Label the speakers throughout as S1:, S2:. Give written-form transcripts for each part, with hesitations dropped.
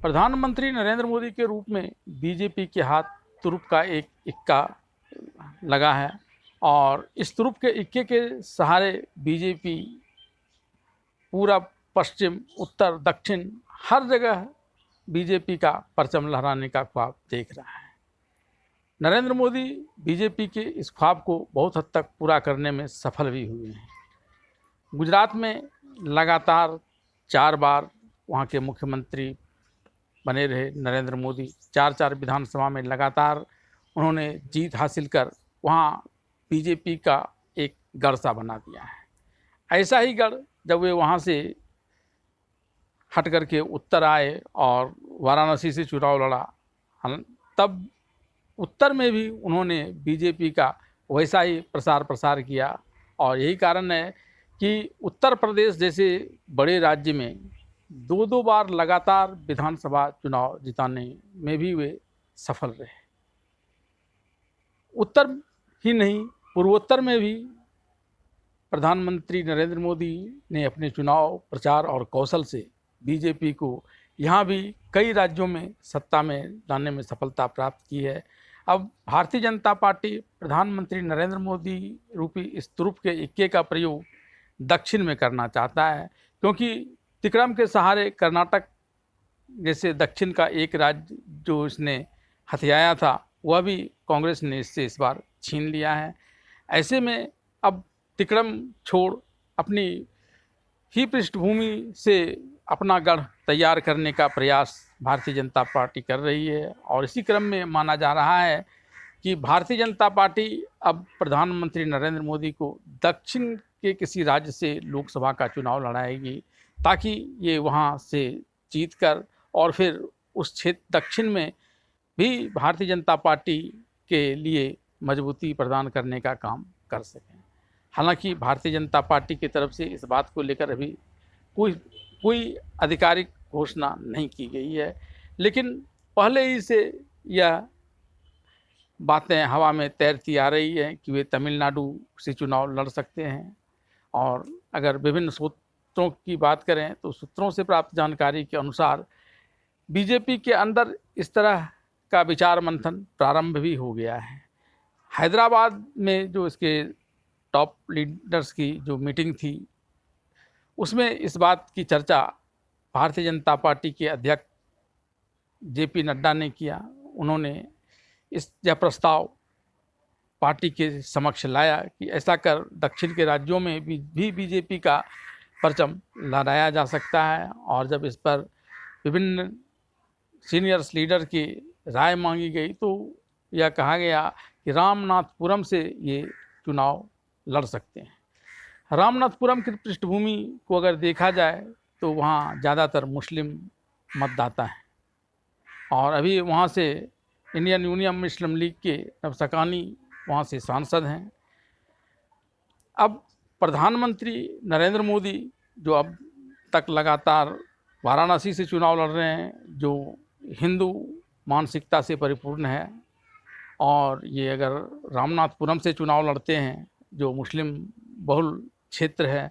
S1: प्रधानमंत्री नरेंद्र मोदी के रूप में बीजेपी के हाथ तुरुप का एक इक्का लगा है और इस तुरुप के इक्के के सहारे बीजेपी पूरा पश्चिम, उत्तर, दक्षिण हर जगह बीजेपी का परचम लहराने का ख्वाब देख रहा है। नरेंद्र मोदी बीजेपी के इस ख्वाब को बहुत हद तक पूरा करने में सफल भी हुए हैं। गुजरात में लगातार 4 बार वहाँ के मुख्यमंत्री बने रहे नरेंद्र मोदी। 4 विधानसभा में लगातार उन्होंने जीत हासिल कर वहाँ बीजेपी का एक गढ़ सा बना दिया है। ऐसा ही गढ़ जब वे वहाँ से हट करके उत्तर आए और वाराणसी से चुनाव लड़ा, तब उत्तर में भी उन्होंने बीजेपी का वैसा ही प्रसार किया। और यही कारण है कि उत्तर प्रदेश जैसे बड़े राज्य में 2 बार लगातार विधानसभा चुनाव जिताने में भी वे सफल रहे। उत्तर ही नहीं, पूर्वोत्तर में भी प्रधानमंत्री नरेंद्र मोदी ने अपने चुनाव प्रचार और कौशल से बीजेपी को यहाँ भी कई राज्यों में सत्ता में लाने में सफलता प्राप्त की है। अब भारतीय जनता पार्टी प्रधानमंत्री नरेंद्र मोदी रूपी इस तुरुप के इक्के का प्रयोग दक्षिण में करना चाहता है, क्योंकि तिकड़म के सहारे कर्नाटक जैसे दक्षिण का एक राज्य जो इसने हथियाया था, वह भी कांग्रेस ने इससे इस बार छीन लिया है। ऐसे में अब तिकड़म छोड़ अपनी ही पृष्ठभूमि से अपना गढ़ तैयार करने का प्रयास भारतीय जनता पार्टी कर रही है। और इसी क्रम में माना जा रहा है कि भारतीय जनता पार्टी अब प्रधानमंत्री नरेंद्र मोदी को दक्षिण के किसी राज्य से लोकसभा का चुनाव लड़ाएगी, ताकि ये वहाँ से जीतकर और फिर उस क्षेत्र दक्षिण में भी भारतीय जनता पार्टी के लिए मजबूती प्रदान करने का काम कर सकें। हालांकि भारतीय जनता पार्टी की तरफ से इस बात को लेकर अभी कोई आधिकारिक घोषणा नहीं की गई है, लेकिन पहले ही से यह बातें हवा में तैरती आ रही है कि वे तमिलनाडु से चुनाव लड़ सकते हैं। और अगर विभिन्न सूत्रों की बात करें तो सूत्रों से प्राप्त जानकारी के अनुसार बीजेपी के अंदर इस तरह का विचार मंथन प्रारंभ भी हो गया है। हैदराबाद में जो इसके टॉप लीडर्स की जो मीटिंग थी, उसमें इस बात की चर्चा भारतीय जनता पार्टी के अध्यक्ष जेपी नड्डा ने किया। उन्होंने यह प्रस्ताव पार्टी के समक्ष लाया कि ऐसा कर दक्षिण के राज्यों में भी बीजेपी का परचम लहराया जा सकता है। और जब इस पर विभिन्न सीनियर्स लीडर की राय मांगी गई तो यह कहा गया कि रामनाथपुरम से ये चुनाव लड़ सकते हैं। रामनाथपुरम की पृष्ठभूमि को अगर देखा जाए तो वहाँ ज़्यादातर मुस्लिम मतदाता हैं और अभी वहाँ से इंडियन यूनियन मुस्लिम लीग के नबसकानी वहाँ से सांसद हैं। अब प्रधानमंत्री नरेंद्र मोदी जो अब तक लगातार वाराणसी से चुनाव लड़ रहे हैं, जो हिंदू मानसिकता से परिपूर्ण है, और ये अगर रामनाथपुरम से चुनाव लड़ते हैं जो मुस्लिम बहुल क्षेत्र है,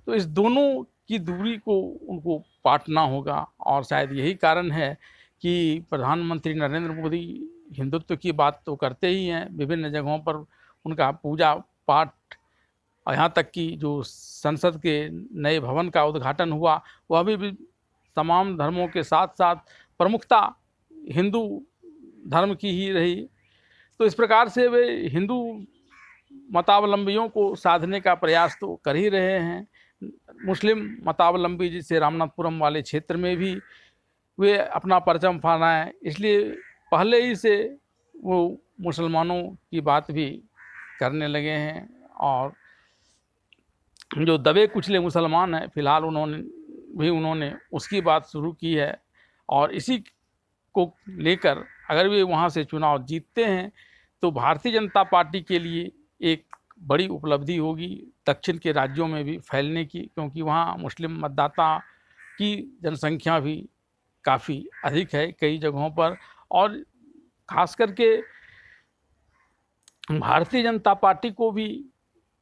S1: तो इस दोनों की दूरी को उनको पाटना होगा। और शायद यही कारण है कि प्रधानमंत्री नरेंद्र मोदी हिंदुत्व की बात तो करते ही हैं, विभिन्न जगहों पर उनका पूजा पाठ, और यहाँ तक कि जो संसद के नए भवन का उद्घाटन हुआ वह भी तमाम धर्मों के साथ साथ प्रमुखता हिंदू धर्म की ही रही। तो इस प्रकार से वे हिंदू मतावलंबियों को साधने का प्रयास तो कर ही रहे हैं। मुस्लिम मतावलंबी जैसे रामनाथपुरम वाले क्षेत्र में भी वे अपना परचम फहराना है, इसलिए पहले ही से वो मुसलमानों की बात भी करने लगे हैं। और जो दबे कुचले मुसलमान हैं, फिलहाल उन्होंने उसकी बात शुरू की है। और इसी को लेकर अगर वे वहाँ से चुनाव जीतते हैं तो भारतीय जनता पार्टी के लिए एक बड़ी उपलब्धि होगी दक्षिण के राज्यों में भी फैलने की, क्योंकि वहाँ मुस्लिम मतदाता की जनसंख्या भी काफ़ी अधिक है कई जगहों पर। और खास करके भारतीय जनता पार्टी को भी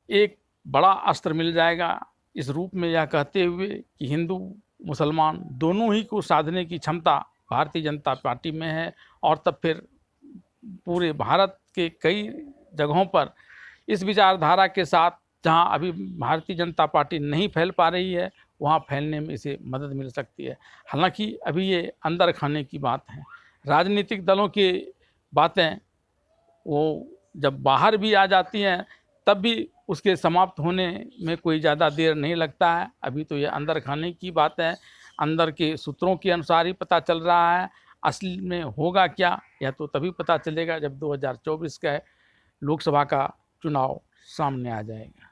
S1: एक बड़ा अस्त्र मिल जाएगा इस रूप में, यह कहते हुए कि हिंदू मुसलमान दोनों ही को साधने की क्षमता भारतीय जनता पार्टी में है और तब फिर पूरे भारत के कई जगहों पर इस विचारधारा के साथ जहां अभी भारतीय जनता पार्टी नहीं फैल पा रही है वहां फैलने में इसे मदद मिल सकती है। हालांकि अभी ये अंदर खाने की बात है। राजनीतिक दलों की बातें वो जब बाहर भी आ जाती हैं तब भी उसके समाप्त होने में कोई ज़्यादा देर नहीं लगता है। अभी तो ये अंदर खाने की बात है, अंदर के सूत्रों के अनुसार ही पता चल रहा है। असल में होगा क्या यह तो तभी पता चलेगा जब 2024 का लोकसभा का चुनाव सामने आ जाएगा।